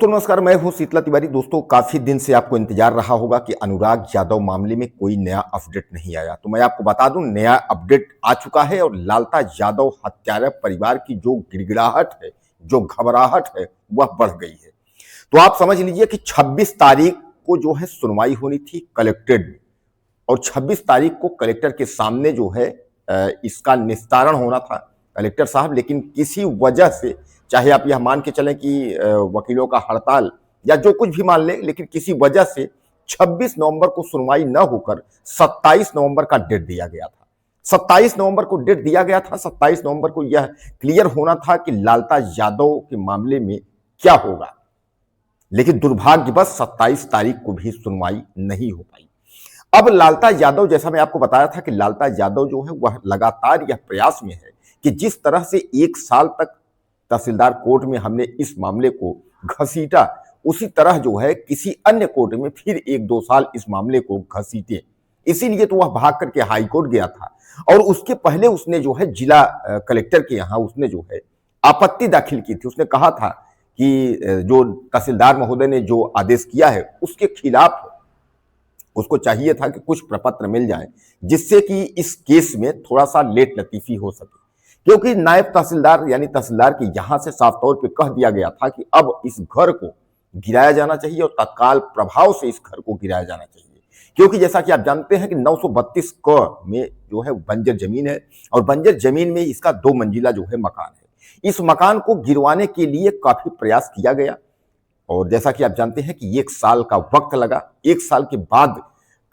दोस्तों नमस्कार, मैं हूं शीतला तिवारी। दोस्तों काफी दिन से आपको इंतजार रहा होगा कि अनुराग यादव मामले में कोई नया अपडेट नहीं आया, तो मैं आपको बता दूं नया अपडेट आ चुका है और लालता यादव हत्यारा परिवार की जो गिड़गिड़ाहट है, जो घबराहट है, वह बढ़ गई है। तो आप समझ लीजिए कि 26 तारीख को जो है सुनवाई होनी थी कलेक्ट्रेट में और 26 तारीख को कलेक्टर के सामने जो है इसका निस्तारण होना था कलेक्टर साहब, लेकिन किसी वजह से, चाहे आप यह मान के चलें कि वकीलों का हड़ताल या जो कुछ भी मान लें, लेकिन किसी वजह से 26 नवंबर को सुनवाई न होकर 27 नवंबर का डेट दिया गया था। 27 नवंबर को डेट दिया गया था। 27 नवंबर को यह क्लियर होना था कि लालता यादव के मामले में क्या होगा, लेकिन दुर्भाग्यवश 27 तारीख को भी सुनवाई नहीं हो पाई। अब लालता यादव, जैसा मैं आपको बताया था कि लालता यादव जो है वह लगातार यह प्रयास में है कि जिस तरह से 1 साल तक तहसीलदार कोर्ट में हमने इस मामले को घसीटा, उसी तरह जो है किसी अन्य कोर्ट में फिर 1-2 साल इस मामले को घसीटे। इसीलिए तो वह भाग करके हाई कोर्ट गया था और उसके पहले उसने जो है जिला कलेक्टर के यहाँ उसने जो है आपत्ति दाखिल की थी। उसने कहा था कि जो तहसीलदार महोदय ने जो आदेश किया है उसके खिलाफ उसको चाहिए था कि कुछ प्रपत्र मिल जाए, जिससे कि इस केस में थोड़ा सा लेट लतीफी हो सके, क्योंकि नायब तहसीलदार यानी तहसीलदार के यहां से साफ तौर पे कह दिया गया था कि अब इस घर को गिराया जाना चाहिए और तत्काल प्रभाव से इस घर को गिराया जाना चाहिए, क्योंकि जैसा कि आप जानते हैं कि 932 क में जो है बंजर जमीन है और बंजर जमीन में इसका 2 मंजिला जो है मकान है। इस मकान को गिरवाने के लिए काफी प्रयास किया गया और जैसा कि आप जानते हैं कि 1 साल का वक्त लगा। 1 साल के बाद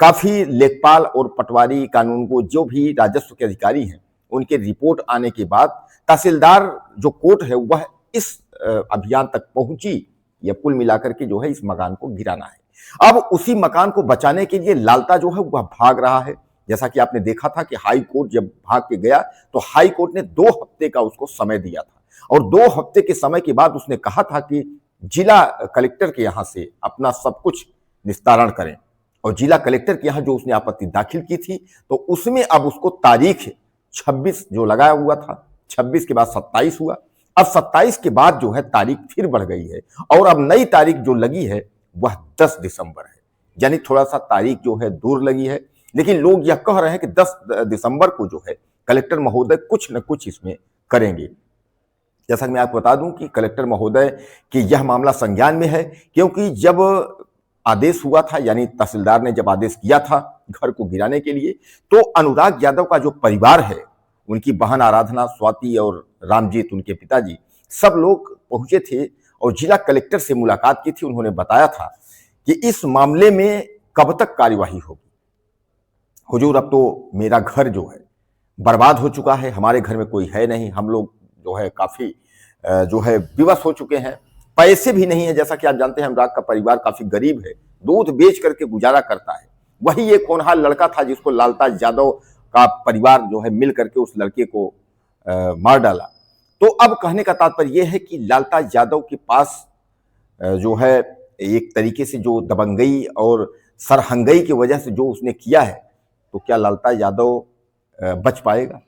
काफी लेखपाल और पटवारी कानून को जो भी राजस्व के अधिकारी हैं उनके रिपोर्ट आने के बाद तहसीलदार जो कोर्ट है वह इस अभियान तक पहुंची या कुल मिलाकर के जो है इस मकान को गिराना है। अब उसी मकान को बचाने के लिए लालता जो है वह भाग रहा है। जैसा कि आपने देखा था कि हाई कोर्ट जब भाग के गया तो हाई कोर्ट ने 2 हफ्ते का उसको समय दिया था और 2 हफ्ते के समय के बाद उसने कहा था कि जिला कलेक्टर के यहां से अपना सब कुछ निस्तारण करें और जिला कलेक्टर के यहां जो उसने आपत्ति दाखिल की थी तो उसमें अब उसको तारीख 26 जो लगाया हुआ था, 26 के बाद 27 हुआ। अब 27 के बाद जो है तारीख फिर बढ़ गई है और अब नई तारीख जो लगी है वह 10 दिसंबर है, यानी थोड़ा सा तारीख जो है दूर लगी है, लेकिन लोग यह कह रहे हैं कि 10 दिसंबर को जो है कलेक्टर महोदय कुछ न कुछ इसमें करेंगे। जैसा कि मैं आपको बता दूं कि कलेक्टर महोदय की यह मामला संज्ञान में है, क्योंकि जब आदेश हुआ था, यानी तहसीलदार ने जब आदेश किया था घर को गिराने के लिए, तो अनुराग यादव का जो परिवार है, उनकी बहन आराधना, स्वाति और रामजीत उनके पिताजी, सब लोग पहुंचे थे और जिला कलेक्टर से मुलाकात की थी। उन्होंने बताया था कि इस मामले में कब तक कार्यवाही होगी। हुजूर, अब तो मेरा घर जो है बर्बाद हो चुका है, हमारे घर में कोई है नहीं, हम लोग जो है काफी जो है विवश हो चुके हैं, पैसे भी नहीं है। जैसा कि आप जानते हैं अनुराग का परिवार काफी गरीब है, दूध बेच करके गुजारा करता है। वही एक होनहार लड़का था जिसको लालता यादव का परिवार जो है मिल करके उस लड़के को मार डाला। तो अब कहने का तात्पर्य यह है कि लालता यादव के पास जो है एक तरीके से जो दबंगई और सरहंगई की वजह से जो उसने किया है, तो क्या लालता यादव बच पाएगा?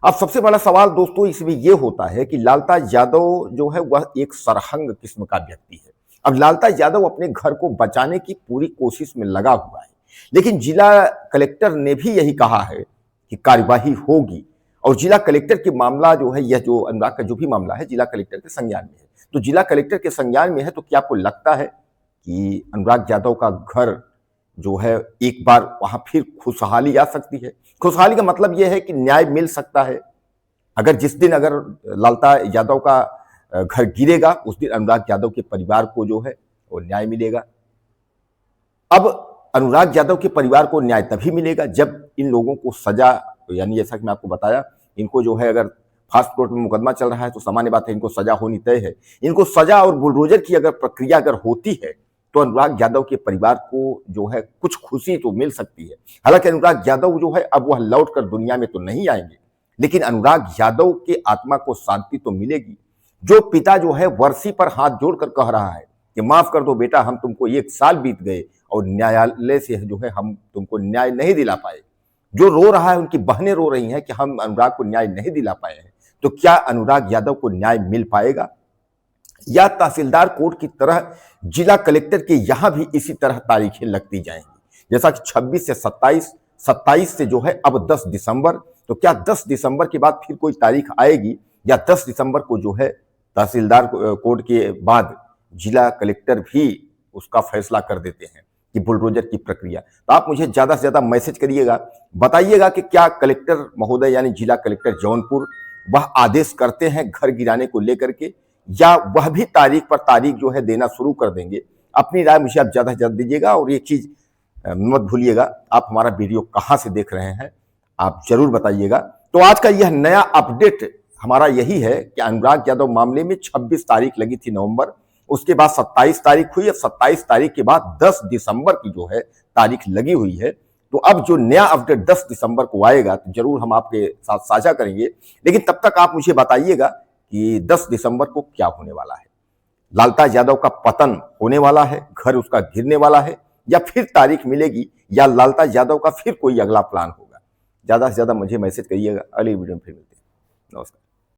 अब सबसे बड़ा सवाल दोस्तों इसमें यह होता है कि लालता यादव जो है वह एक सरहंग किस्म का व्यक्ति है। अब लालता यादव अपने घर को बचाने की पूरी कोशिश में लगा हुआ है, लेकिन जिला कलेक्टर ने भी यही कहा है कि कार्यवाही होगी और जिला कलेक्टर की मामला जो है, यह जो अनुराग का जो भी मामला है जिला कलेक्टर के संज्ञान में है। तो जिला कलेक्टर के संज्ञान में है, तो क्या आपको लगता है कि अनुराग यादव का घर जो है एक बार वहां फिर खुशहाली आ सकती है? खुशहाली का मतलब यह है कि न्याय मिल सकता है। अगर जिस दिन अगर लालता यादव का घर गिरेगा उस दिन अनुराग यादव के परिवार को जो है वो न्याय मिलेगा। अब अनुराग यादव के परिवार को न्याय तभी मिलेगा जब इन लोगों को सजा, यानी जैसा कि मैं आपको बताया, इनको जो है अगर फास्ट कोर्ट में मुकदमा चल रहा है तो सामान्य बात है, इनको सजा होनी तय है। इनको सजा और बुलडोजर की अगर प्रक्रिया अगर होती है तो अनुराग यादव के परिवार को जो है कुछ खुशी तो मिल सकती है। हालांकि अनुराग यादव जो है अब वह लौट कर दुनिया में तो नहीं आएंगे, लेकिन अनुराग यादव के आत्मा को शांति तो मिलेगी। जो पिता जो है वर्षी पर हाथ जोड़कर कह रहा है कि माफ कर दो बेटा, हम तुमको 1 साल बीत गए और न्यायालय से जो है हम तुमको न्याय नहीं दिला पाए। जो रो रहा है, उनकी बहनें रो रही हैं कि हम अनुराग को न्याय नहीं दिला पाए हैं, तो क्या अनुराग यादव को न्याय मिल पाएगा? या तहसीलदार कोर्ट की तरह जिला कलेक्टर के यहां भी इसी तरह तारीखें लगती जाएंगी। जैसा कि 26 से 27, 27 से जो है अब 10 दिसंबर, तो क्या 10 दिसंबर के बाद फिर कोई तारीख आएगी, या 10 दिसंबर को जो है तहसीलदार कोर्ट के बाद जिला कलेक्टर भी उसका फैसला कर देते हैं कि बुलडोजर की प्रक्रिया। तो आप मुझे ज्यादा से ज्यादा मैसेज करिएगा, बताइएगा कि क्या कलेक्टर महोदय यानी जिला कलेक्टर जौनपुर वह आदेश करते हैं घर गिराने को लेकर के, या वह भी तारीख पर तारीख जो है देना शुरू कर देंगे। अपनी राय मुझे आप ज्यादा से ज्यादा दीजिएगा। और ये चीज मत भूलिएगा, आप हमारा वीडियो कहां से देख रहे हैं आप जरूर बताइएगा। तो आज का यह नया अपडेट हमारा यही है कि अनुराग यादव मामले में 26 तारीख लगी थी नवंबर, उसके बाद 27 तारीख हुई, अब 27 तारीख के बाद 10 दिसंबर की जो है तारीख लगी हुई है। तो अब जो नया अपडेट 10 दिसंबर को आएगा तो जरूर हम आपके साथ साझा करेंगे। लेकिन तब तक आप मुझे बताइएगा कि 10 दिसंबर को क्या होने वाला है। लालता यादव का पतन होने वाला है, घर उसका गिरने वाला है, या फिर तारीख मिलेगी, या लालता यादव का फिर कोई अगला प्लान होगा। ज्यादा से ज्यादा मुझे मैसेज करिएगा। अगली वीडियो में फिर मिलते हैं। नमस्कार।